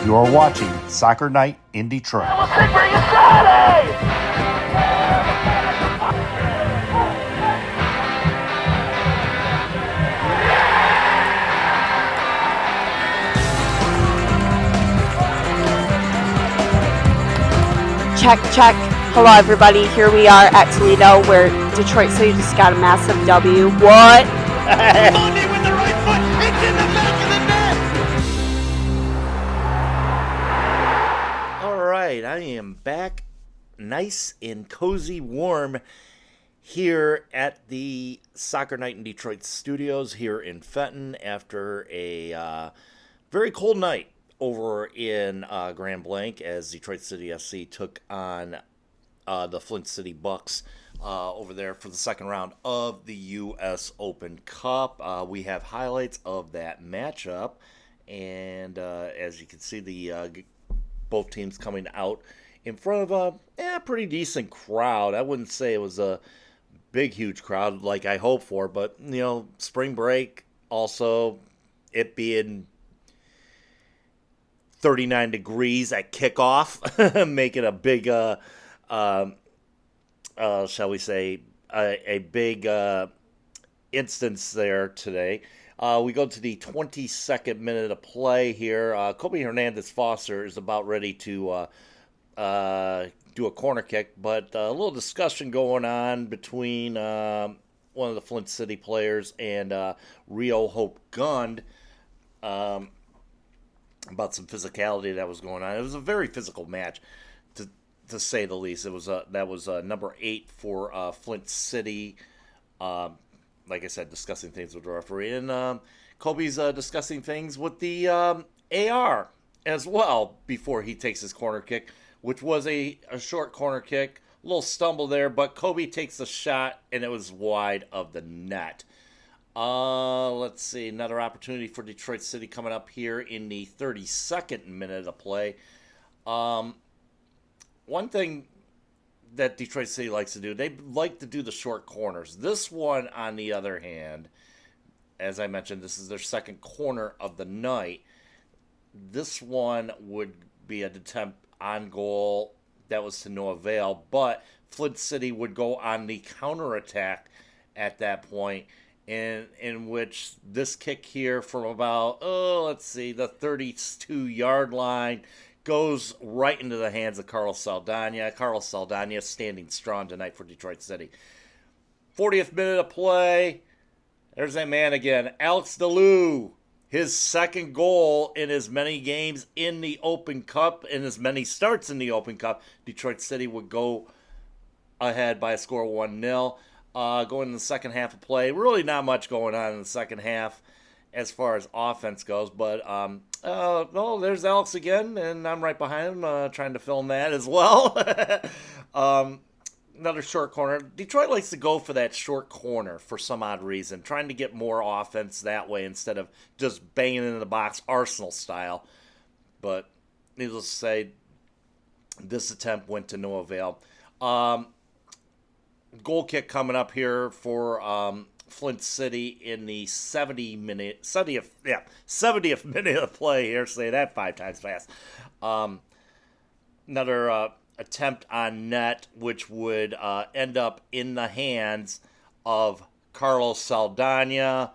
You're watching Soccer Night in Detroit. Check, check. Hello, everybody. Here we are at Toledo, where Detroit City just got a massive W. What? Monday with the right foot. It's in the back of the net. All right, I am back, nice and cozy, warm, here at the Soccer Night in Detroit studios here in Fenton after a very cold night over in Grand Blanc as Detroit City FC took on the Flint City Bucks over there for the second round of the US Open Cup. We have highlights of that matchup, and as you can see, the both teams coming out in front of a pretty decent crowd. I wouldn't say it was a big, huge crowd like I hoped for, but, you know, spring break, also it being 39 degrees at kickoff, make it a big, shall we say, a big instance there today. We go to the 22nd minute of play here. Kobe Hernandez-Foster is about ready to do a corner kick, but a little discussion going on between one of the Flint City players and Rio Hope Gund about some physicality that was going on. It was a very physical match, to say the least. It was that was number 8 for Flint City. Like I said, discussing things with the referee, and Kobe's discussing things with the AR as well before he takes his corner kick, which was a short corner kick. A little stumble there, but Kobe takes the shot, and it was wide of the net. Let's see, another opportunity for Detroit City coming up here in the 32nd minute of play. One thing that Detroit City likes to do, they like to do the short corners. This one, on the other hand, as I mentioned, this is their second corner of the night. This one would be an attempt on goal that was to no avail, but Flint City would go on the counterattack at that point, in which this kick here from about, the 32-yard line goes right into the hands of Carlos Saldana. Carlos Saldana standing strong tonight for Detroit City. 40th minute of play. There's that man again, Alex Dalou. His second goal in as many games in the Open Cup, in as many starts in the Open Cup. Detroit City would go ahead by a score of 1-0. Going in the second half of play. Really not much going on in the second half as far as offense goes. But, there's Alex again, and I'm right behind him trying to film that as well. Another short corner. Detroit likes to go for that short corner for some odd reason, trying to get more offense that way instead of just banging into the box Arsenal style. But needless to say, this attempt went to no avail. Goal kick coming up here for Flint City in the 70th minute of play here. Say that 5 times fast. Another attempt on net, which would end up in the hands of Carlos Saldana.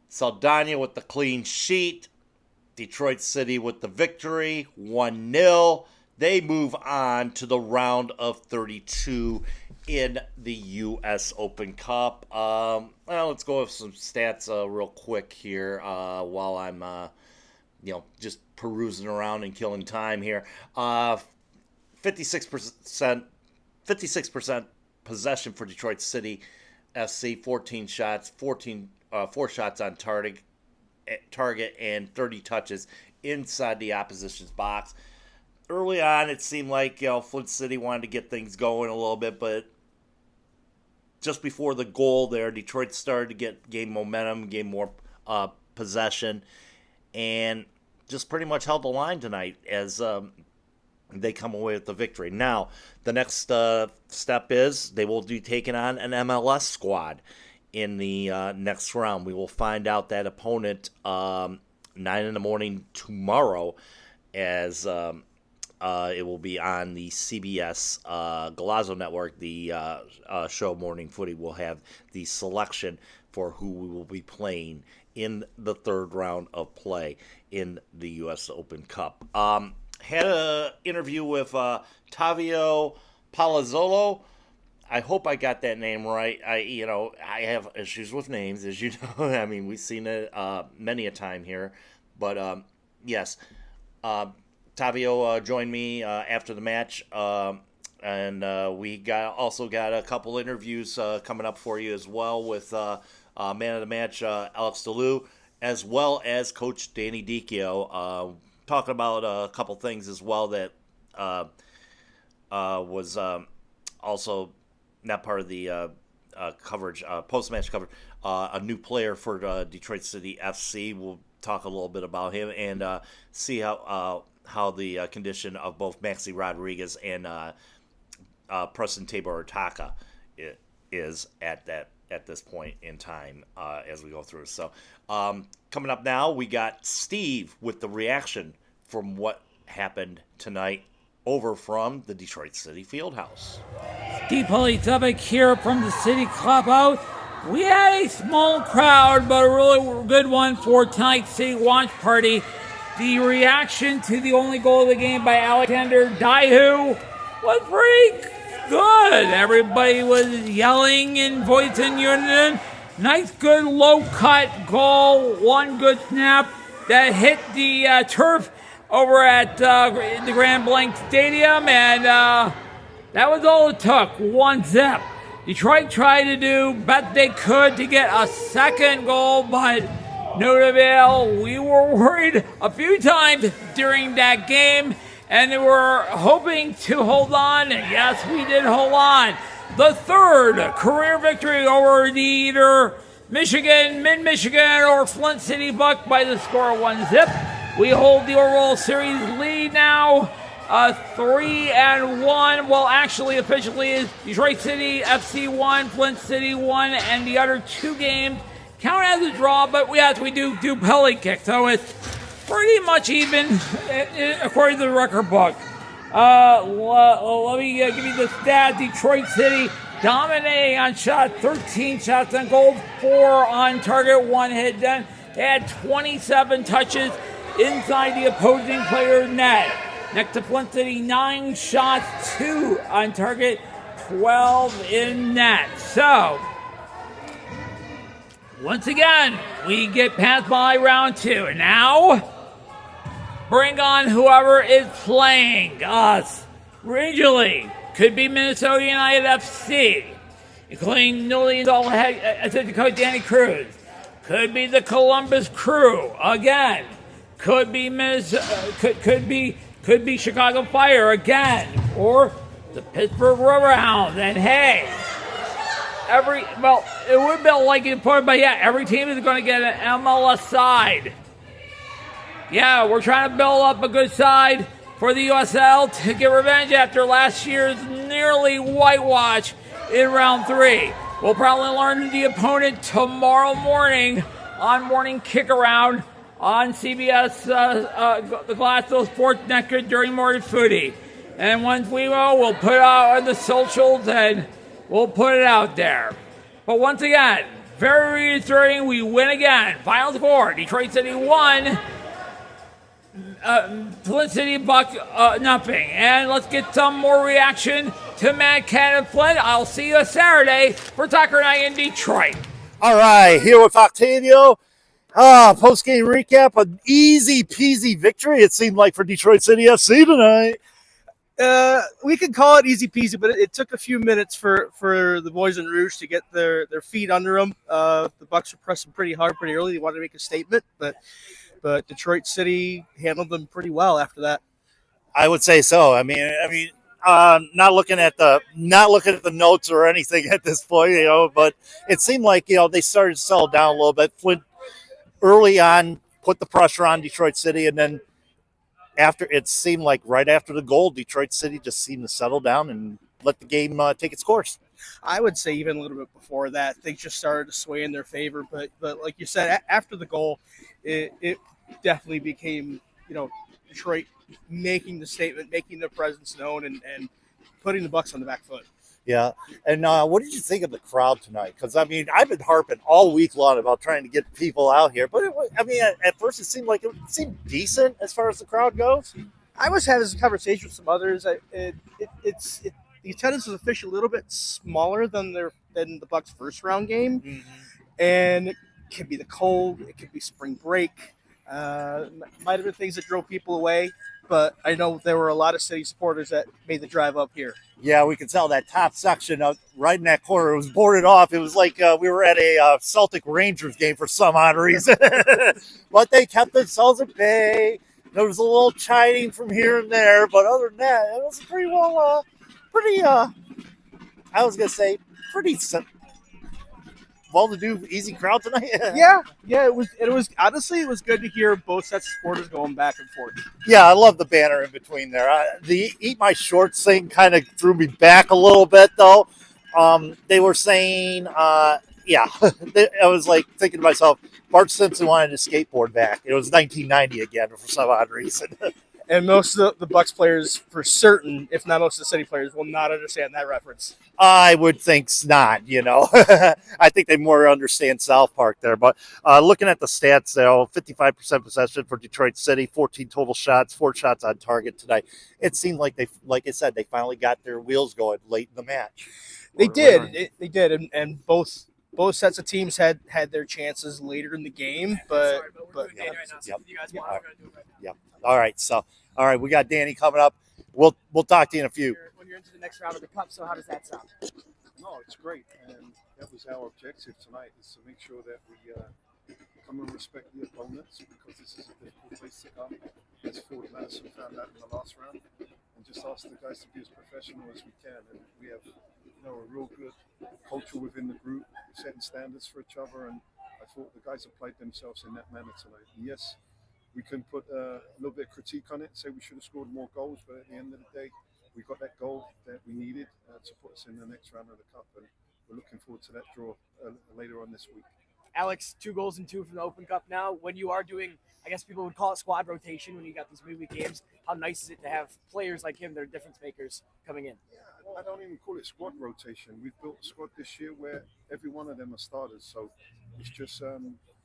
Saldana with the clean sheet. Detroit City with the victory, 1-0. They move on to the round of 32 in the U.S. Open Cup. Let's go with some stats real quick here while I'm, just perusing around and killing time here. 56% possession for Detroit City FC, 14 shots, 4 shots on target, and 30 touches inside the opposition's box. Early on, it seemed like Flint City wanted to get things going a little bit, but just before the goal there, Detroit started to gain momentum, gain more possession, and just pretty much held the line tonight as they come away with the victory. Now, the next step is they will be taking on an MLS squad in the next round. We will find out that opponent 9 in the morning tomorrow. as it will be on the CBS Galazzo Network. The show Morning Footy will have the selection for who we will be playing in the third round of play in the U.S. Open Cup. Had an interview with Tavio Palazzolo. I hope I got that name right. I have issues with names, as you know. I mean, we've seen it many a time here. But, yes, Tavio joined me after the match. And we also got a couple interviews coming up for you as well with man of the match, Alex Dalou, as well as Coach Danny Dichio. Talking about a couple things as well that was also not part of the coverage, post-match coverage. A new player for Detroit City FC. We'll talk a little bit about him and see how the condition of both Maxi Rodriguez and Preston Tabor Taka is at this point in time as we go through. So coming up now, we got Steve with the reaction from what happened tonight over from the Detroit City Fieldhouse. Steve Palazzolo here from the City Clubhouse. We had a small crowd, but a really good one for tonight's City Watch Party. The reaction to the only goal of the game by Alexander Dichio was pretty good. Everybody was yelling and voicing unison. Nice, good, low-cut goal. One good snap that hit the turf over at the Grand Blanc Stadium, and that was all it took. 1-0. Detroit tried to do best they could to get a second goal, but no avail. We were worried a few times during that game, and they were hoping to hold on. And yes, we did hold on. The third career victory over the either Michigan, Mid-Michigan, or Flint City Buck by the score of 1-0. We hold the overall series lead now, 3-1. Well, actually, officially is Detroit City FC 1, Flint City 1, and the other two games count as a draw, but we do penalty kick, so it's pretty much even according to the record book. Let me give you the stat. Detroit City dominating on shot, 13 shots on goal, 4 on target, 1 hit done. They had 27 touches inside the opposing player's net. Next to Flint City, 9 shots, 2 on target, 12 in net. So, once again, we get passed by round 2. And now, bring on whoever is playing us regionally. Could be Minnesota United FC, including newly installed assistant coach Danny Cruz. Could be the Columbus Crew again. Could be could be Chicago Fire again, or the Pittsburgh Riverhounds. And hey, it would be like important, but yeah, every team is going to get an MLS side. Yeah, we're trying to build up a good side for the USL to get revenge after last year's nearly whitewash in round 3. We'll probably learn the opponent tomorrow morning on Morning Kick Around on CBS, the Galazzo Sports Network during Morning Footy. And once we know, we'll put it out on the socials and we'll put it out there. But once again, very reassuring, we win again. Final score, Detroit City 1, Flint City Buck nothing. And let's get some more reaction to Mad Cat and Flint. I'll see you Saturday for Soccer Night in Detroit. All right, here with Octavio. Post-game recap, an easy-peasy victory, it seemed like, for Detroit City FC tonight. We could call it easy-peasy, but it took a few minutes for the boys in Rouge to get their feet under them. The Bucks were pressing pretty hard pretty early. They wanted to make a statement, but Detroit City handled them pretty well after that. I would say so. I mean, not looking at the notes or anything at this point, but it seemed like, they started to settle down a little bit. Flint early on put the pressure on Detroit City, and then after, it seemed like right after the goal, Detroit City just seemed to settle down and let the game take its course. I would say even a little bit before that, things just started to sway in their favor. But like you said, after the goal, it definitely became, Detroit making the statement, making their presence known, and putting the Bucks on the back foot. Yeah. And what did you think of the crowd tonight? Because, I mean, I've been harping all week long about trying to get people out here. But, at first it seemed decent as far as the crowd goes. I was having this conversation with some others. The attendance was officially a little bit smaller than the Bucks' first round game. Mm-hmm. And it could be the cold. It could be spring break. Might have been things that drove people away. But I know there were a lot of City supporters that made the drive up here. Yeah, we could tell that top section right in that corner. It was boarded off. It was like we were at a Celtic Rangers game for some odd reason. But they kept themselves at bay. There was a little chiding from here and there. But other than that, it was pretty well-to-do, easy crowd tonight. Yeah. It was honestly, it was good to hear both sets of supporters going back and forth. Yeah, I love the banner in between there. The Eat My Shorts thing kind of threw me back a little bit, though. They were saying, I was like thinking to myself, Bart Simpson wanted to skateboard back. It was 1990 again for some odd reason. And most of the Bucks players, for certain, if not most of the City players, will not understand that reference. I would think not, I think they more understand South Park there. But looking at the stats, though, 55% possession for Detroit City, 14 total shots, 4 shots on target tonight. It seemed like they finally got their wheels going late in the match. They did, and both sets of teams had their chances later in the game, but All right, we got Danny coming up. We'll talk to you in a few. When you're into the next round of the Cup, so how does that sound? No, it's great, and that was our objective tonight, is to make sure that we come and respect the opponents, because this is a difficult place to come. As Ford Madison found out in the last round, and just ask the guys to be as professional as we can. And we have, a real good culture within the group, setting standards for each other, and I thought the guys applied themselves in that manner tonight. And yes, we can put a little bit of critique on it, say we should have scored more goals, but at the end of the day, we got that goal that we needed to put us in the next round of the Cup, and we're looking forward to that draw later on this week. Alex, 2 goals and 2 from the Open Cup now. When you are doing, I guess people would call it squad rotation when you got these midweek games, how nice is it to have players like him that are difference makers coming in? Yeah, I don't even call it squad rotation. We've built a squad this year where every one of them are starters, so it's just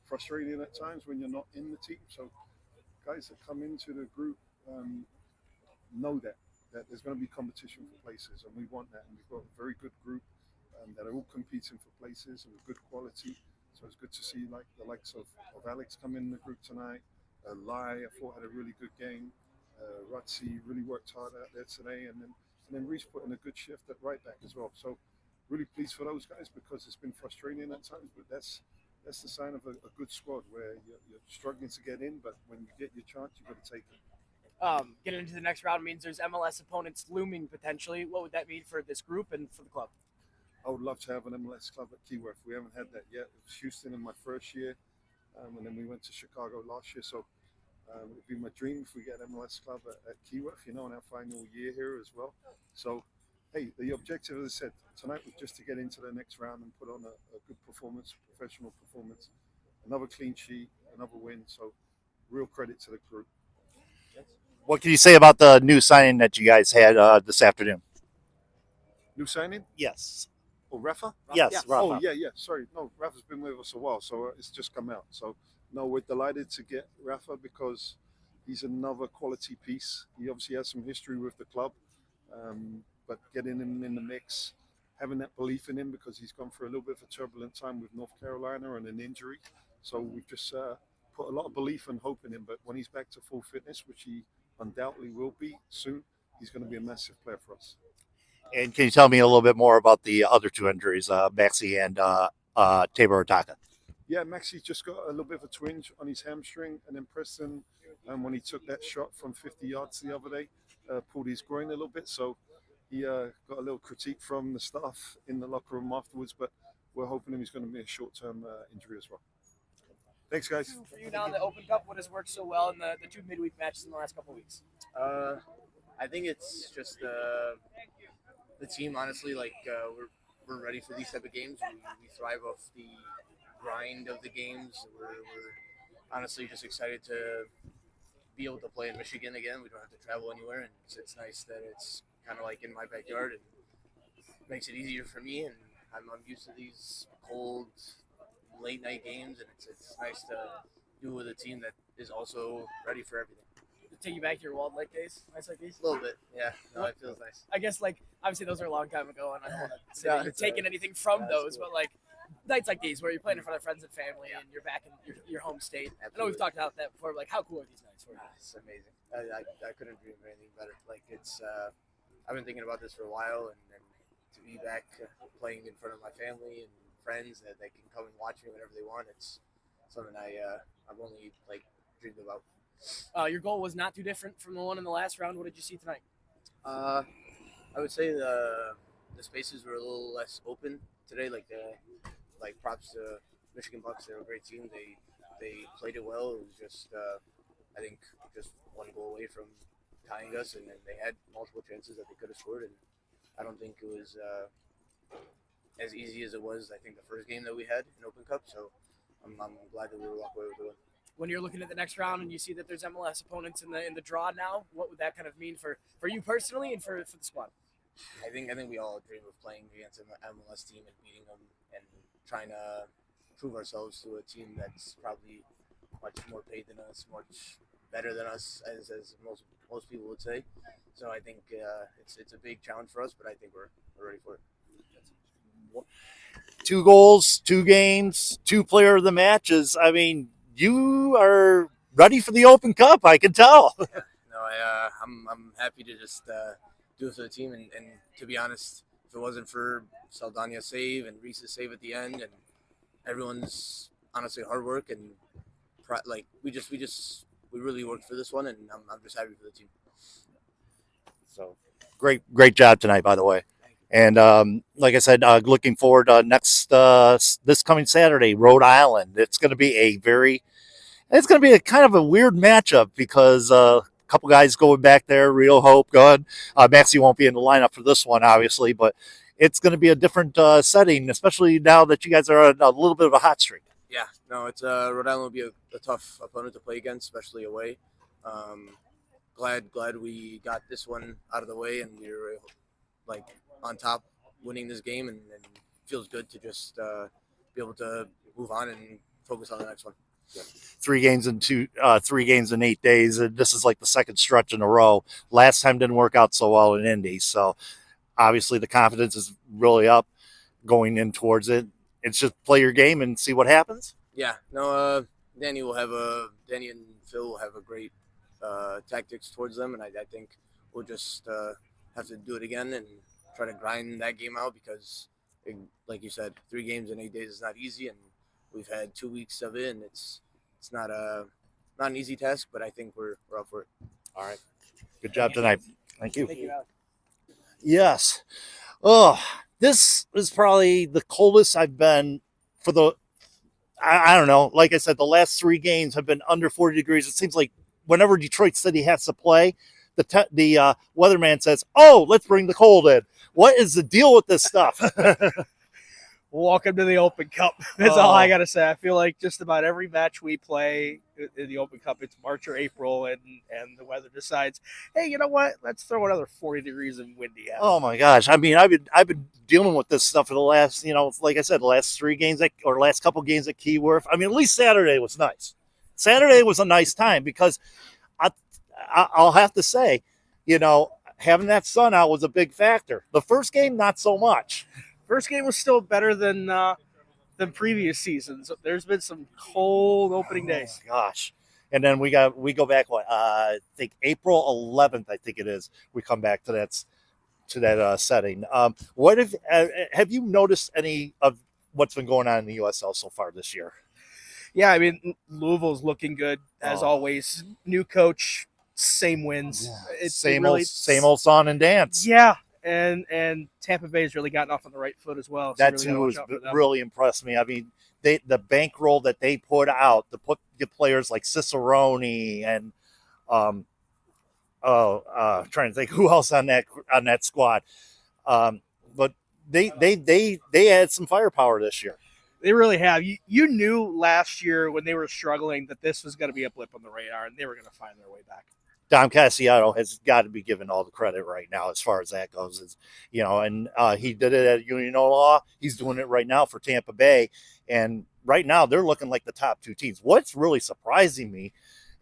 frustrating at times when you're not in the team. So guys that come into the group know that there's going to be competition for places, and we want that. And we've got a very good group that are all competing for places and with good quality. So it's good to see the likes of Alex come in the group tonight. Lai, I thought, had a really good game. Ratzi really worked hard out there today, and then Reese put in a good shift at right back as well. So really pleased for those guys, because it's been frustrating at times, but that's the sign of a good squad, where you're struggling to get in, but when you get your chance, you've got to take it. Getting into the next round means there's MLS opponents looming potentially. What would that mean for this group and for the club? I would love to have an MLS club at Keyworth. We haven't had that yet. It was Houston in my first year, and then we went to Chicago last year. So it would be my dream if we get an MLS club at Keyworth, in our final year here as well. So, hey, the objective, as I said, tonight was just to get into the next round and put on a good performance, professional performance, another clean sheet, another win. So real credit to the group. What can you say about the new signing that you guys had this afternoon? New signing? Yes. Oh, Rafa? Yes, Rafa. Oh, yeah. Sorry. No, Rafa's been with us a while, so it's just come out. So, no, we're delighted to get Rafa, because he's another quality piece. He obviously has some history with the club, but getting him in the mix, having that belief in him, because he's gone through a little bit of a turbulent time with North Carolina and an injury. So we've just put a lot of belief and hope in him. But when he's back to full fitness, which he undoubtedly will be soon, he's going to be a massive player for us. And can you tell me a little bit more about the other 2 injuries, Maxi and Tabor Otaka? Yeah, Maxi just got a little bit of a twinge on his hamstring, and then Preston, when he took that shot from 50 yards the other day, pulled his groin a little bit. So he got a little critique from the staff in the locker room afterwards, but we're hoping he's going to be a short-term injury as well. Thanks, guys. For you now in the Open Cup, what has worked so well in the 2 midweek matches in the last couple of weeks? I think it's just the team, honestly. We're ready for these type of games. We thrive off the grind of the games. We're honestly just excited to be able to play in Michigan again. We don't have to travel anywhere, and it's nice that it's kind of like in my backyard, and makes it easier for me. And I'm used to these cold, late night games, and it's nice to do with a team that is also ready for everything. Take you back to your Walled Lake days, nights like these? A little bit, yeah. No, it feels nice. I guess, like, obviously those are a long time ago, and I don't want to say Yeah, that you're it's taking anything from those, cool. but, like, nights like these where you're playing in front of friends and family and you're back in your home state. I know we've talked about that before, but, like, how cool are these nights for you? It's amazing. I couldn't dream of anything better. Like, it's, I've been thinking about this for a while, and to be back playing in front of my family and friends that they can come and watch me whenever they want, it's something I've only, like, dreamed about. Your goal was not too different from the one in the last round. What did you see tonight? I would say the spaces were a little less open today. Like props to Michigan Bucks. They're a great team. They played it well. It was just I think just one goal away from tying us, and then they had multiple chances that they could have scored. And I don't think it was as easy as it was. I think the first game that we had in Open Cup. So I'm glad that we were walk away with the win. When you're looking at the next round and you see that there's MLS opponents in the draw now, what would that kind of mean for you personally and for the squad? I think we all dream of playing against an MLS team and beating them and trying to prove ourselves to a team that's probably much more paid than us, much better than us, as most people would say. So I think it's a big challenge for us, but I think we're ready for it. 2 goals, 2 games, 2 player of the matches. I mean, you are ready for the Open Cup, I can tell. No, I'm happy to just do it for the team, and to be honest, if it wasn't for Saldania's save and Reese's save at the end, and everyone's honestly hard work, and we really worked for this one, and I'm just happy for the team. So great job tonight, by the way. And like I said, looking forward this coming Saturday, Rhode Island. It's going to be a kind of a weird matchup because a couple guys going back there, Real Hope, good. Maxie won't be in the lineup for this one, obviously, but it's going to be a different setting, especially now that you guys are on a little bit of a hot streak. Yeah, no, it's Rhode Island will be a tough opponent to play against, especially away. Glad we got this one out of the way, and we were on top winning this game, and feels good to just be able to move on and focus on the next one. Yeah. 3 games in 8 days, and this is like the second stretch in a row. Last time didn't work out so well in Indy, so obviously the confidence is really up going in towards it. It's just play your game and see what happens. Yeah, no, Danny and Phil will have a great tactics towards them, and I think we'll just have to do it again and try to grind that game out because, like you said, 3 games in 8 days is not easy, and we've had 2 weeks of it, and it's not an easy task, but I think we're up for it. All right. Good job tonight. Thank you. Thank you, Alex. Yes. Oh, this is probably the coldest I've been for I don't know. Like I said, the last 3 games have been under 40 degrees. It seems like whenever Detroit City has to play, the weatherman says, "Oh, let's bring the cold in." What is the deal with this stuff? Welcome to the Open Cup. That's all I got to say. I feel like just about every match we play in the Open Cup, it's March or April, and the weather decides, hey, you know what? Let's throw another 40 degrees and windy out. Oh my gosh! I mean, I've been dealing with this stuff for the last, like I said, the last 3 games or last couple games at Keyworth. I mean, at least Saturday was nice. Saturday was a nice time because I'll have to say, having that sun out was a big factor. The first game, not so much. First game was still better than previous seasons. There's been some cold opening days. Gosh. And then we go back, I think April 11th, I think it is. We come back to that setting. What have you noticed any of what's been going on in the USL so far this year? Yeah, I mean, Louisville's looking good as always. New coach, same wins. Yeah. It's same really, old song and dance. Yeah, and Tampa Bay's really gotten off on the right foot as well. That too has really impressed me. I mean, the bankroll that they put out to put the players like Cicerone and trying to think who else on that squad, but they had some firepower this year. They really have. You knew last year when they were struggling that this was going to be a blip on the radar, and they were going to find their way back. Dom Cassiano has got to be given all the credit right now as far as that goes. It's, and he did it at Union Law. He's doing it right now for Tampa Bay. And right now they're looking like the top two teams. What's really surprising me,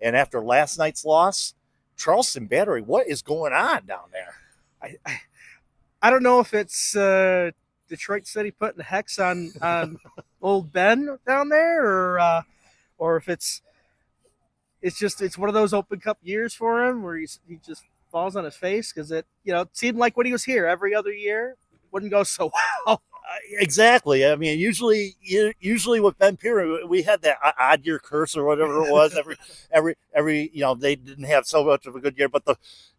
and after last night's loss, Charleston Battery, what is going on down there? I don't know if it's Detroit City putting a hex on old Ben down there, or if it's one of those Open Cup years for him where he just falls on his face, because it seemed like when he was here every other year wouldn't go so well. Exactly. I mean, usually with Ben Peary, we had that odd year curse or whatever it was. Every they didn't have so much of a good year, but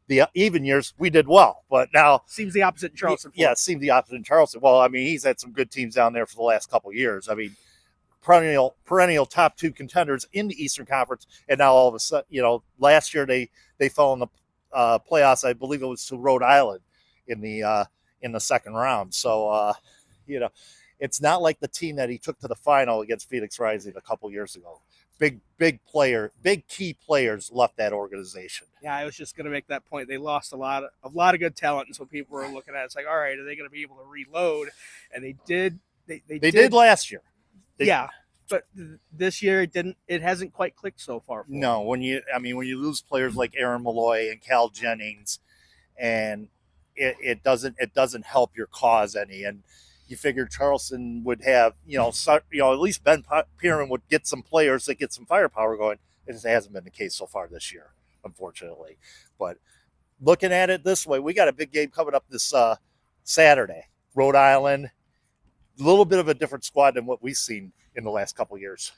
the even years we did well. But now seems the opposite in Charleston. Yeah, it seemed the opposite in Charleston. Well, I mean, he's had some good teams down there for the last couple of years. I mean, perennial top two contenders in the Eastern Conference, and now all of a sudden, last year they fell in the playoffs. I believe it was to Rhode Island in the second round. So it's not like the team that he took to the final against Phoenix Rising a couple years ago. Big key players left that organization. Yeah, I was just going to make that point. They lost a lot of good talent, and so people were looking at it. It's like, all right, are they going to be able to reload? And they did. They did last year. But this year it hasn't quite clicked so far. No, when you lose players like Aaron Malloy and Cal Jennings, and it doesn't help your cause any. And you figured Charleston would have, at least Ben Pearman would get some players that get some firepower going. It just hasn't been the case so far this year, unfortunately. But looking at it this way, we got a big game coming up this Saturday. Rhode Island, a little bit of a different squad than what we've seen in the last couple of years.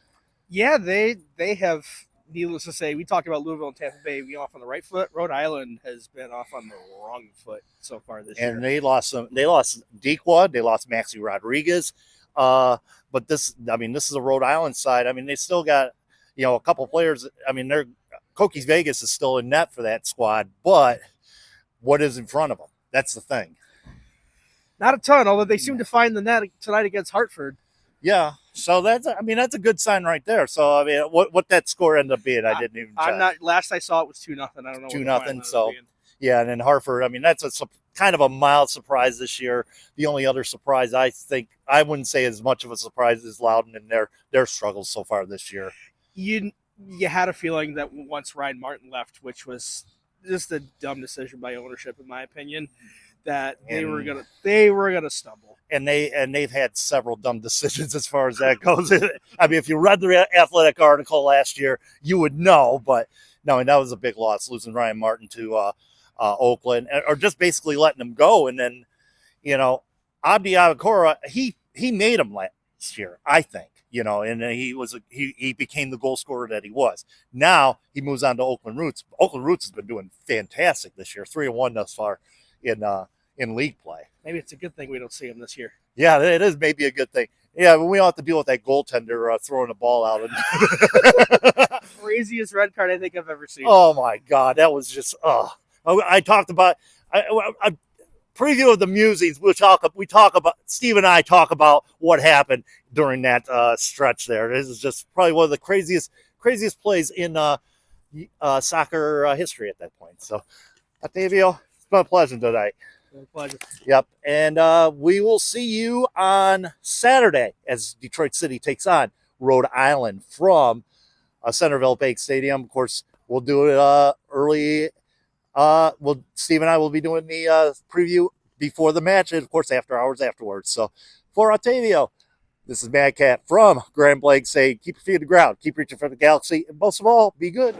Yeah, they have, needless to say, we talked about Louisville and Tampa Bay being off on the right foot. Rhode Island has been off on the wrong foot so far this year. And they lost Dichio, they lost Maxi Rodriguez. But this is a Rhode Island side. I mean, they still got, a couple players. I mean, Cokies Vegas is still in net for that squad, but what is in front of them? That's the thing. Not a ton, although they seem to find the net tonight against Hartford. Yeah, so that's a good sign right there. So I mean, what that score ended up being, I didn't even check. I'm not. Last I saw it was 2-0. I don't know. 2-0. So yeah, and then Hartford. I mean, that's a kind of a mild surprise this year. The only other surprise I wouldn't say as much of a surprise as Loudon and their struggles so far this year. You had a feeling that once Ryan Martin left, which was just a dumb decision by ownership, in my opinion, that they were gonna stumble. And they've had several dumb decisions as far as that goes. I mean, if you read the Athletic article last year, you would know. But no, and that was a big loss, losing Ryan Martin to Oakland, or just basically letting him go. And then, Abdi Avakora, he made him last year, I think. And he became the goal scorer that he was. Now he moves on to Oakland Roots. Oakland Roots has been doing fantastic this year, 3-1 thus far in league play. Maybe it's a good thing we don't see him this year. Yeah, it is maybe a good thing. Yeah, but we don't have to deal with that goaltender throwing the ball out. Craziest red card I think I've ever seen. Oh my God, that was just. I talked about. I preview of the musings. We talk about. Steve and I talk about what happened during that stretch there. This is just probably one of the craziest plays in soccer history at that point. So, Tavio, it's been a pleasure tonight. Pleasure. Yep. And we will see you on Saturday as Detroit City takes on Rhode Island from Centerville Bank Stadium. Of course, we'll do it early. Steve and I will be doing the preview before the match and, of course, after hours afterwards. So for Tavio, this is Mad Cat from Grand Blanc saying, keep your feet on the ground, keep reaching for the galaxy, and most of all, be good.